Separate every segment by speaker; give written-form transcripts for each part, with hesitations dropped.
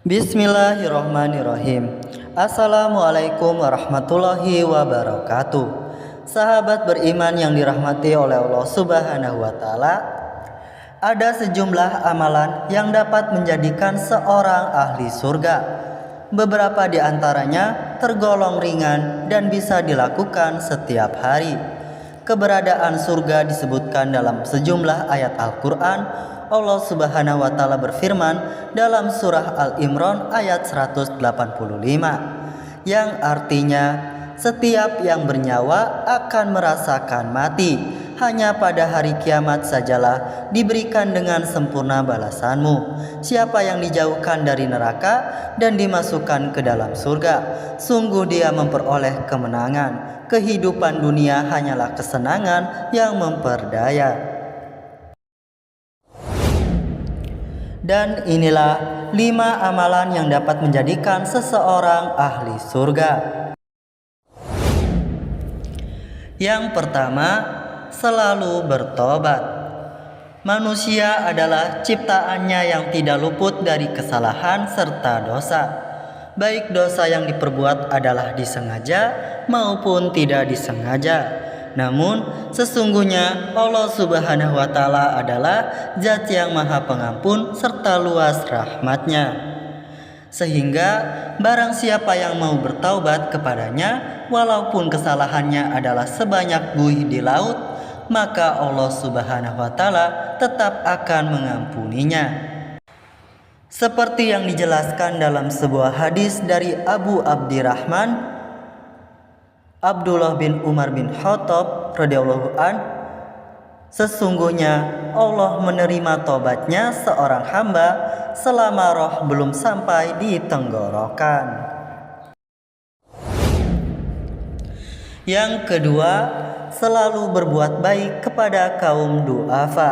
Speaker 1: Bismillahirrahmanirrahim. Assalamualaikum warahmatullahi wabarakatuh. Sahabat beriman yang dirahmati oleh Allah Subhanahu wa taala, ada sejumlah amalan yang dapat menjadikan seorang ahli surga. Beberapa di antaranya tergolong ringan dan bisa dilakukan setiap hari. Keberadaan surga disebutkan dalam sejumlah ayat Al-Qur'an. Allah Subhanahu wa taala berfirman dalam surah Al-Imran ayat 185 yang artinya setiap yang bernyawa akan merasakan mati, hanya pada hari kiamat sajalah diberikan dengan sempurna balasanmu. Siapa yang dijauhkan dari neraka dan dimasukkan ke dalam surga, sungguh dia memperoleh kemenangan. Kehidupan dunia hanyalah kesenangan yang memperdaya. Dan inilah 5 amalan yang dapat menjadikan seseorang ahli surga. Yang pertama, selalu bertobat. Manusia adalah ciptaannya yang tidak luput dari kesalahan serta dosa. Baik dosa yang diperbuat adalah disengaja maupun tidak disengaja. Namun sesungguhnya Allah Subhanahu wa taala adalah Zat yang Maha Pengampun serta luas rahmatnya. Sehingga barang siapa yang mau bertaubat kepadanya walaupun kesalahannya adalah sebanyak buih di laut, maka Allah Subhanahu wa taala tetap akan mengampuninya. Seperti yang dijelaskan dalam sebuah hadis dari Abu Abdirrahman Abdullah bin Umar bin Khattab radhiyallahu an, sesungguhnya Allah menerima tobatnya seorang hamba selama roh belum sampai di tenggorokan. Yang kedua, selalu berbuat baik kepada kaum du'afa.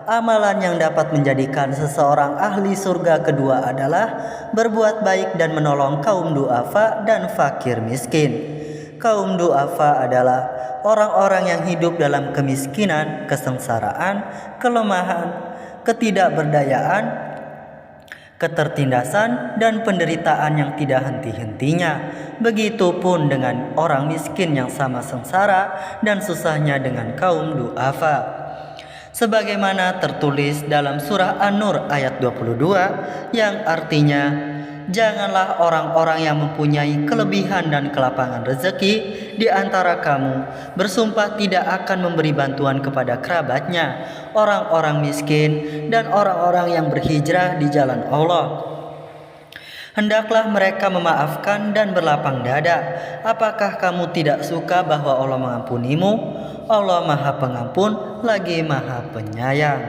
Speaker 1: Amalan yang dapat menjadikan seseorang ahli surga kedua adalah berbuat baik dan menolong kaum du'afa dan fakir miskin. Kaum du'afa adalah orang-orang yang hidup dalam kemiskinan, kesengsaraan, kelemahan, ketidakberdayaan, ketertindasan, dan penderitaan yang tidak henti-hentinya. Begitupun dengan orang miskin yang sama sengsara dan susahnya dengan kaum du'afa. Sebagaimana tertulis dalam surah An-Nur ayat 22 yang artinya, janganlah orang-orang yang mempunyai kelebihan dan kelapangan rezeki di antara kamu bersumpah tidak akan memberi bantuan kepada kerabatnya, orang-orang miskin, dan orang-orang yang berhijrah di jalan Allah. Hendaklah mereka memaafkan dan berlapang dada. Apakah kamu tidak suka bahwa Allah mengampunimu? Allah Maha Pengampun lagi Maha Penyayang.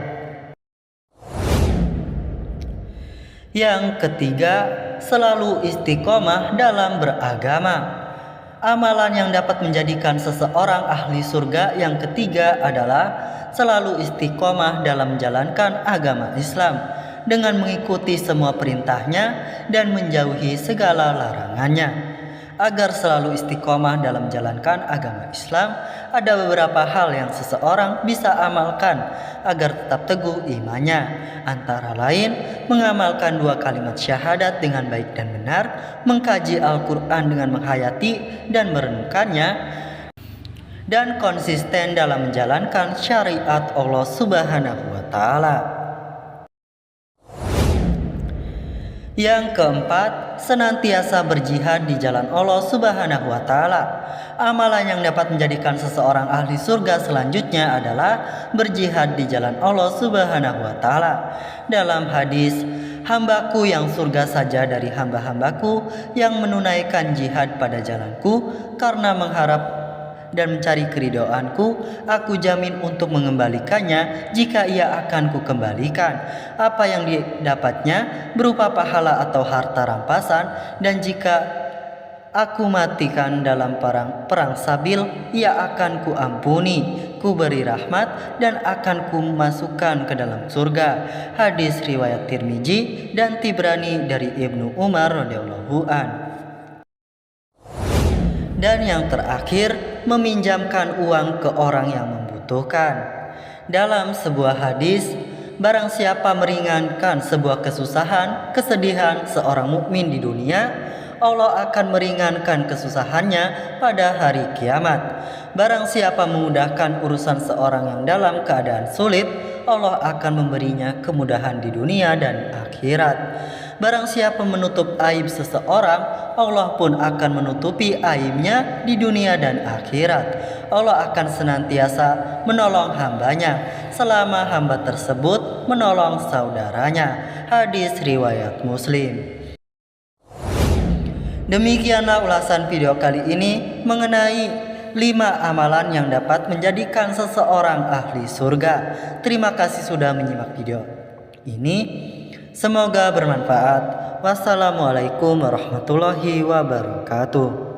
Speaker 1: Yang ketiga, selalu istiqomah dalam beragama. Amalan yang dapat menjadikan seseorang ahli surga yang ketiga adalah selalu istiqomah dalam menjalankan agama Islam dengan mengikuti semua perintahnya dan menjauhi segala larangannya. Agar selalu istiqomah dalam menjalankan agama Islam, ada beberapa hal yang seseorang bisa amalkan agar tetap teguh imannya. Antara lain, mengamalkan 2 kalimat syahadat dengan baik dan benar, mengkaji Al-Quran dengan menghayati dan merenungkannya, dan konsisten dalam menjalankan syariat Allah Subhanahu wa taala. Yang keempat, senantiasa berjihad di jalan Allah Subhanahu wa taala. Amalan yang dapat menjadikan seseorang ahli surga selanjutnya adalah berjihad di jalan Allah Subhanahu wa taala. Dalam hadis, hambaku yang surga saja dari hamba-hambaku yang menunaikan jihad pada jalanku karena mengharap dan mencari keridhaanku, aku jamin untuk mengembalikannya jika ia akan kukembalikan apa yang didapatnya berupa pahala atau harta rampasan, dan jika aku matikan dalam perang sabil, ia akan kuampuni, kuberi rahmat, dan akan kumasukkan ke dalam surga. Hadis riwayat Tirmizi dan Tibrani dari Ibnu Umar radhiyallahu an. Dan yang terakhir, meminjamkan uang ke orang yang membutuhkan. Dalam sebuah hadis, barang siapa meringankan sebuah kesusahan, kesedihan seorang mukmin di dunia, Allah akan meringankan kesusahannya pada hari kiamat. Barang siapa memudahkan urusan seorang yang dalam keadaan sulit, Allah akan memberinya kemudahan di dunia dan akhirat. Barang siapa menutup aib seseorang, Allah pun akan menutupi aibnya di dunia dan akhirat. Allah akan senantiasa menolong hambanya selama hamba tersebut menolong saudaranya. Hadis riwayat Muslim. Demikianlah ulasan video kali ini mengenai 5 amalan yang dapat menjadikan seseorang ahli surga. Terima kasih sudah menyimak video ini. Semoga bermanfaat. Wassalamualaikum warahmatullahi wabarakatuh.